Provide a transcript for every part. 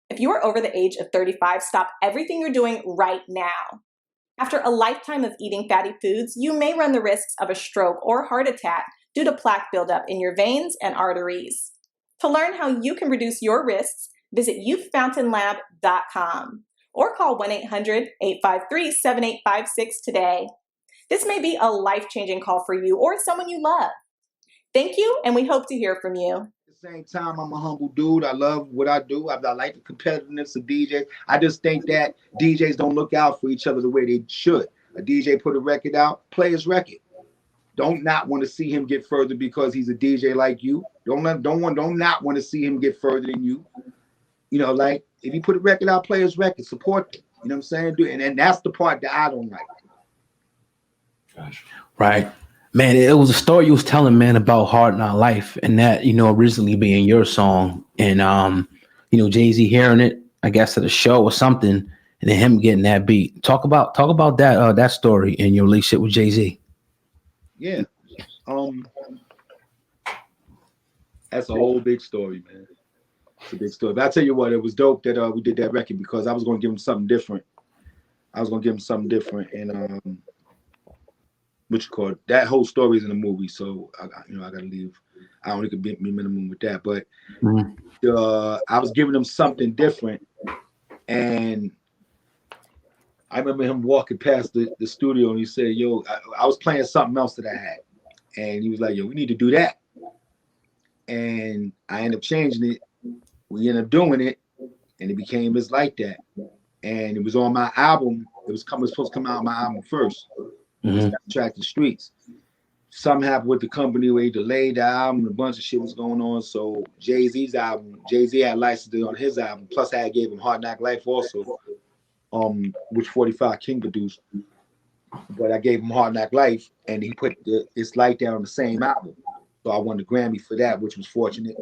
If you are over the age of 35, stop everything you're doing right now. After a lifetime of eating fatty foods, you may run the risks of a stroke or heart attack due to plaque buildup in your veins and arteries. To learn how you can reduce your risks, visit youthfountainlab.com or call 1-800-853-7856 today. This may be a life-changing call for you or someone you love. Thank you, and we hope to hear from you. At the same time, I'm a humble dude. I love what I do. I like the competitiveness of DJs. I just think that DJs don't look out for each other the way they should. A DJ put a record out, play his record. Don't not want to see him get further because he's a DJ like you. Don't not want to see him get further than you. You know, like if you put a record out, play his record, support him. You know what I'm saying? And that's the part that I don't like. Gosh. Right. Man, it was a story you was telling, man, about Hard Knock Life, and that, originally being your song, and Jay-Z hearing it, I guess, at a show or something, and then him getting that beat. Talk about that story and your relationship with Jay-Z. Yeah. That's a whole big story, man. It's a big story. But I tell you what, it was dope that we did that record because I was going to give him something different. And that whole story is in the movie, so I gotta leave. I only could be minimum with that, but I was giving him something different, and I remember him walking past the studio, and he said, "Yo, I was playing something else that I had," and he was like, "Yo, we need to do that," and I ended up changing it. We ended up doing it, and it became It's Like That, and it was on my album. It was supposed to come out on my album first. Track the Streets. Something happened with the company where he delayed the album. A bunch of shit was going on. So Jay-Z's album, Jay-Z had licensed it on his album. Plus, I gave him Hard Knock Life also, which 45 King produced. But I gave him Hard Knock Life, and he put It's Like That on the same album. So I won the Grammy for that, which was fortunate.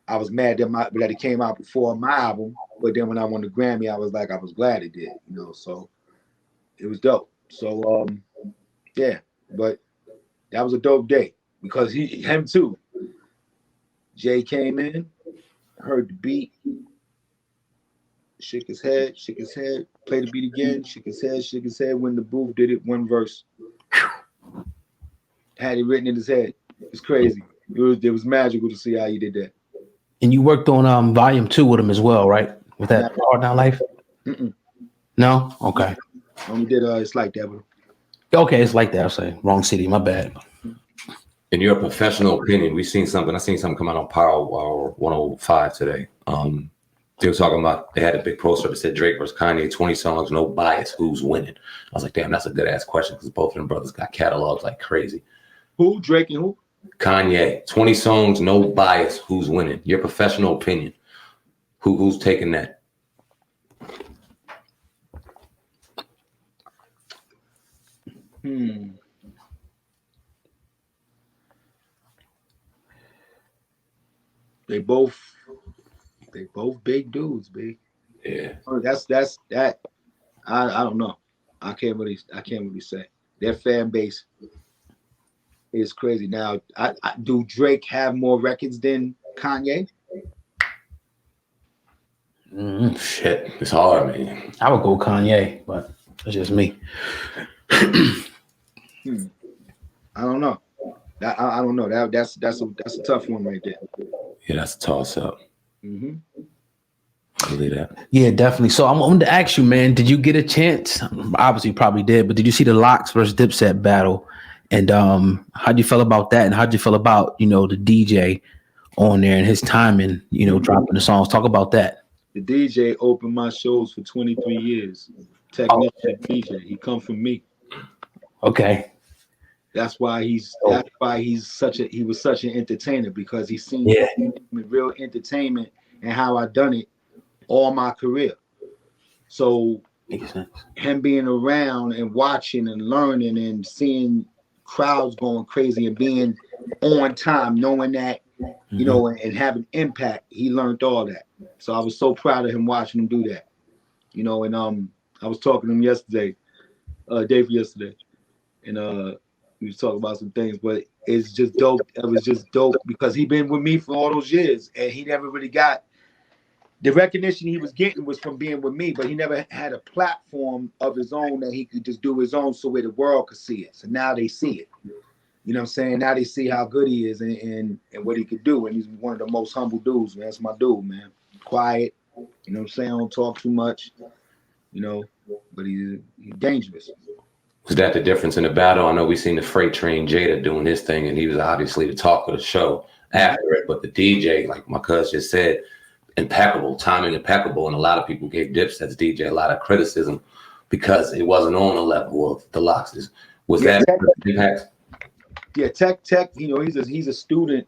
I was mad that it came out before my album, but then when I won the Grammy, I was glad it did. So it was dope. So yeah, but that was a dope day because him too. Jay came in, heard the beat, shook his head, played the beat again, shook his head. When the booth did it, one verse, had it written in his head. It's crazy. It was magical to see how he did that. And you worked on Volume 2 with him as well, right? With that Hard Knock Life? No? Okay. Only did It's Like That. Okay, It's Like That. I say wrong city. My bad. In your professional opinion, I seen something come out on Power 105 today. They were talking about, they had a big poster that said Drake versus Kanye, 20 songs, no bias, who's winning? I was like, damn, that's a good ass question because both of them brothers got catalogs like crazy. Who? Drake and who? Kanye, 20 songs, no bias, who's winning? Your professional opinion. Who's taking that? They both big dudes, big. Yeah. That's that. I don't know. I can't really say. Their fan base is crazy. Now, do Drake have more records than Kanye? Shit, it's hard, man. I would go Kanye, but that's just me. I don't know. I don't know. That's a tough one right there. Yeah, that's a toss up. I believe that. Yeah, definitely. So I wanted to ask you, man, did you get a chance? Obviously, you probably did, but did you see the Lox versus Dipset battle? And how'd you feel about that? And how'd you feel about, the DJ on there and his timing, dropping the songs? Talk about that. The DJ opened my shows for 23 years. Technician DJ. He come from me. Okay. That's why he was such an entertainer, because he's seen real entertainment and how I done it all my career. So him being around and watching and learning and seeing crowds going crazy and being on time, knowing that, and having impact, he learned all that. So I was so proud of him watching him do that. And I was talking to him yesterday, day for yesterday, and we was talking about some things, but it's just dope. It was just dope because he been with me for all those years, and he never really got the recognition he was getting was from being with me, but he never had a platform of his own that he could just do his own so where the world could see it. So now they see it. You know what I'm saying? Now they see how good he is and what he could do. And he's one of the most humble dudes, man. That's my dude, man. Quiet. You know what I'm saying? Don't talk too much. You know, but he's dangerous. Was that the difference in the battle? I know we seen the Freight Train Jada doing his thing, and he was obviously the talk of the show after it. But the DJ, like my cousin just said, impeccable, timing impeccable, and a lot of people gave Dipset's DJ a lot of criticism because it wasn't on the level of the Lox's. Was that impact? Yeah, Tech. You know, he's a student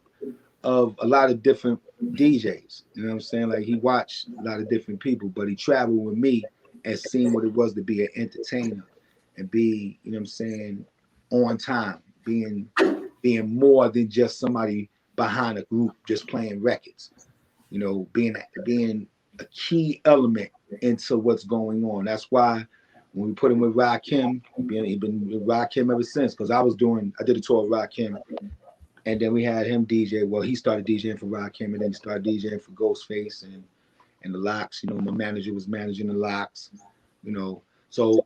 of a lot of different DJs. You know what I'm saying? Like he watched a lot of different people, but he traveled with me and seen what it was to be an entertainer and be, you know what I'm saying, on time, being more than just somebody behind a group just playing records. You know, being a key element into what's going on. That's why when we put him with Rakim, he's been with Rakim ever since. Because I did a tour with Rakim, and then we had him DJ. Well, he started DJing for Rakim, and then he started DJing for Ghostface and the Lox. You know, my manager was managing the Lox. You know, so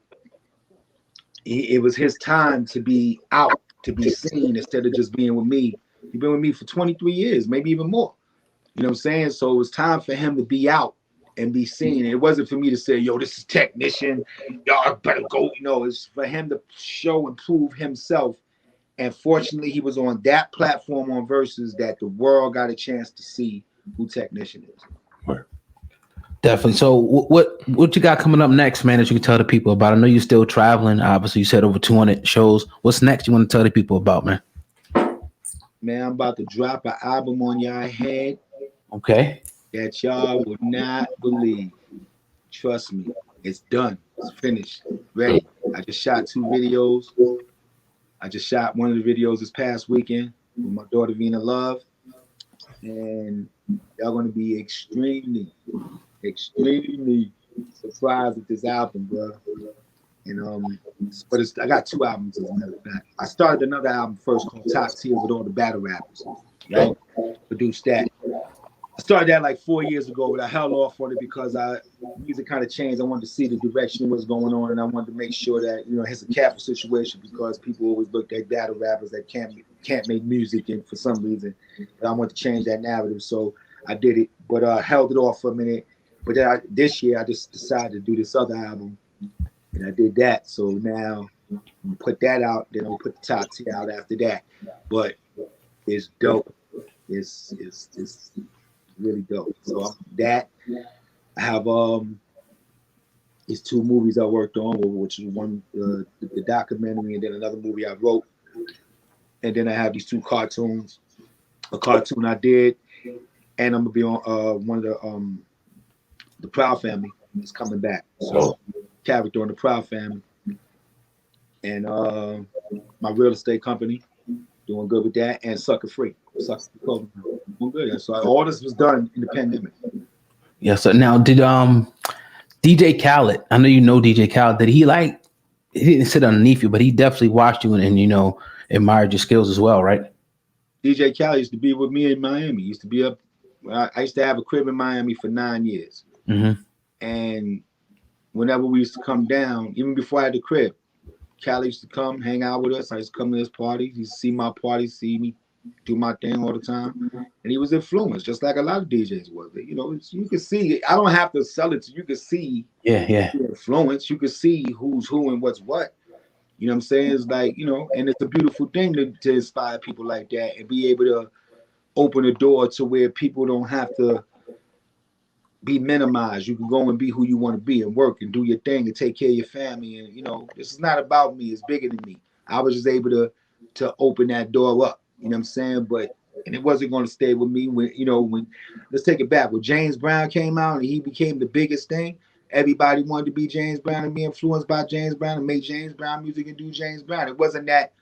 it was his time to be out, to be seen instead of just being with me. He's been with me for 23 years, maybe even more. You know what I'm saying? So it was time for him to be out and be seen. It wasn't for me to say, yo, this is technician. Y'all better go. You know, it's for him to show and prove himself. And fortunately, he was on that platform on Versus that the world got a chance to see who Technician is. Definitely. So what you got coming up next, man, that you can tell the people about? I know you're still traveling. Obviously, you said over 200 shows. What's next you want to tell the people about, man? Man, I'm about to drop an album on y'all head. Okay. That y'all would not believe. Trust me, it's done. It's finished. Ready. I just shot 2 videos. I just shot one of the videos this past weekend with my daughter Vina Love. And y'all gonna be extremely surprised at this album, bro. And but I got 2 albums as a matter of fact. I started another album first called Top Tier with all the battle rappers. Right? Produced that. I started that like 4 years ago, but I held off on it because music kind of changed. I wanted to see the direction that was going on, and I wanted to make sure that, you know, it's a careful situation because people always looked at battle rappers that can't make music, and for some reason, but I wanted to change that narrative, so I did it. But I held it off for a minute. But then this year, I just decided to do this other album, and I did that. So now I'm put that out, then I'll put the Top Tier out after that. But it's dope. It's really dope. So that I have these 2 movies I worked on, which is one the documentary, and then another movie I wrote, and then I have these 2 cartoons. A cartoon I did, and I'm gonna be on one of the Proud Family is coming back. So character on the Proud Family, and my real estate company doing good with that, and Sucker Free. Doing good. So all this was done in the pandemic. Yeah. So now, did DJ Khaled? I know you know DJ Khaled. Did he didn't sit underneath you, but he definitely watched you and you know admired your skills as well, right? DJ Khaled used to be with me in Miami. He used to be up. I used to have a crib in Miami for 9 years, and whenever we used to come down, even before I had the crib, Khaled used to come hang out with us. I used to come to his parties. He used to see my parties, see me do my thing all the time, and he was influenced just like a lot of DJs was. You know, you can see. I don't have to sell it to you. You can see. Yeah. Influence. You can see who's who and what's what. You know what I'm saying? It's like, you know, and it's a beautiful thing to inspire people like that and be able to open a door to where people don't have to be minimized. You can go and be who you want to be and work and do your thing and take care of your family. And, you know, this is not about me. It's bigger than me. I was just able to open that door up. You know what I'm saying? And it wasn't going to stay with me when let's take it back. When James Brown came out and he became the biggest thing, everybody wanted to be James Brown and be influenced by James Brown and make James Brown music and do James Brown. It wasn't that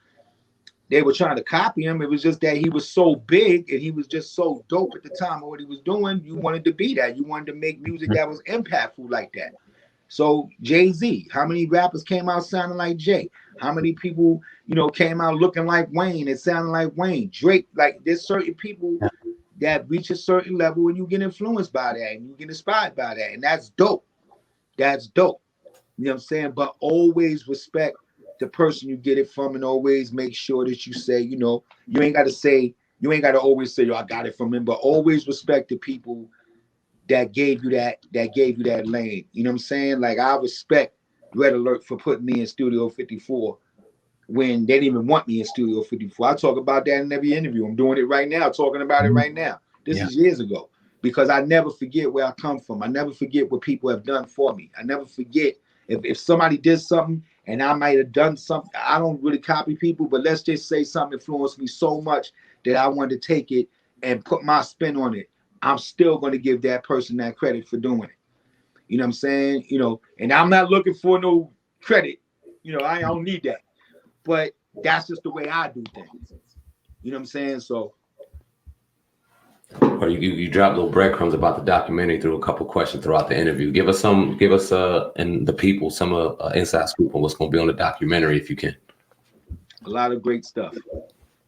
they were trying to copy him. It was just that he was so big and he was just so dope at the time of what he was doing. You wanted to be that. You wanted to make music that was impactful like that. So Jay-Z, how many rappers came out sounding like Jay? How many people, came out looking like Wayne and sounding like Wayne? Drake, like there's certain people that reach a certain level and you get influenced by that and you get inspired by that. And that's dope. That's dope. You know what I'm saying? But always respect the person you get it from, and always make sure that you say, you know, you ain't got to always say, yo, I got it from him, but always respect the people that gave you that lane. You know what I'm saying? Like, I respect Red Alert for putting me in Studio 54 when they didn't even want me in Studio 54. I talk about that in every interview. I'm doing it right now, talking about it right now. This is years ago, because I never forget where I come from. I never forget what people have done for me. I never forget if somebody did something and I might have done something. I don't really copy people, but let's just say something influenced me so much that I wanted to take it and put my spin on it. I'm still going to give that person that credit for doing it. You know what I'm saying? You know, and I'm not looking for no credit. You know, I don't need that. But that's just the way I do things. You know what I'm saying? So. Or you drop little breadcrumbs about the documentary through a couple questions throughout the interview. Give us and the people some inside scoop on what's going to be on the documentary, if you can. A lot of great stuff.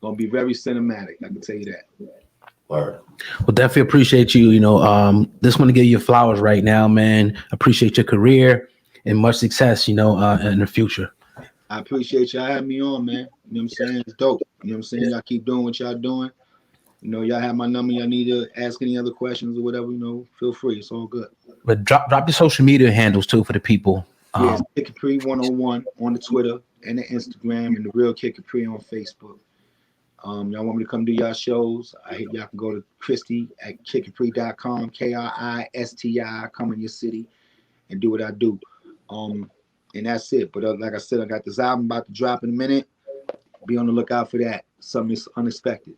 Going to be very cinematic. I can tell you that. Word. Well, definitely appreciate you. You know, just want to give you flowers right now, man. Appreciate your career and much success, you know, in the future. I appreciate y'all having me on, man. You know what I'm saying? It's dope. You know what I'm saying? Y'all keep doing what y'all doing. You know, y'all have my number. Y'all need to ask any other questions or whatever, you know, feel free. It's all good. But drop your social media handles too for the people. Yeah, Kid Capri 101 on the Twitter and the Instagram, and the real Kid Capri on Facebook. Y'all want me to come do y'all shows? Y'all can go to Christy at kidcapri.com, KRISTI, come in your city and do what I do. And that's it. But like I said, I got this album about to drop in a minute. Be on the lookout for that. Something unexpected.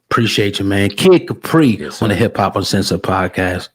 Appreciate you, man. Kid Capri on the Hip Hop Uncensored Podcast.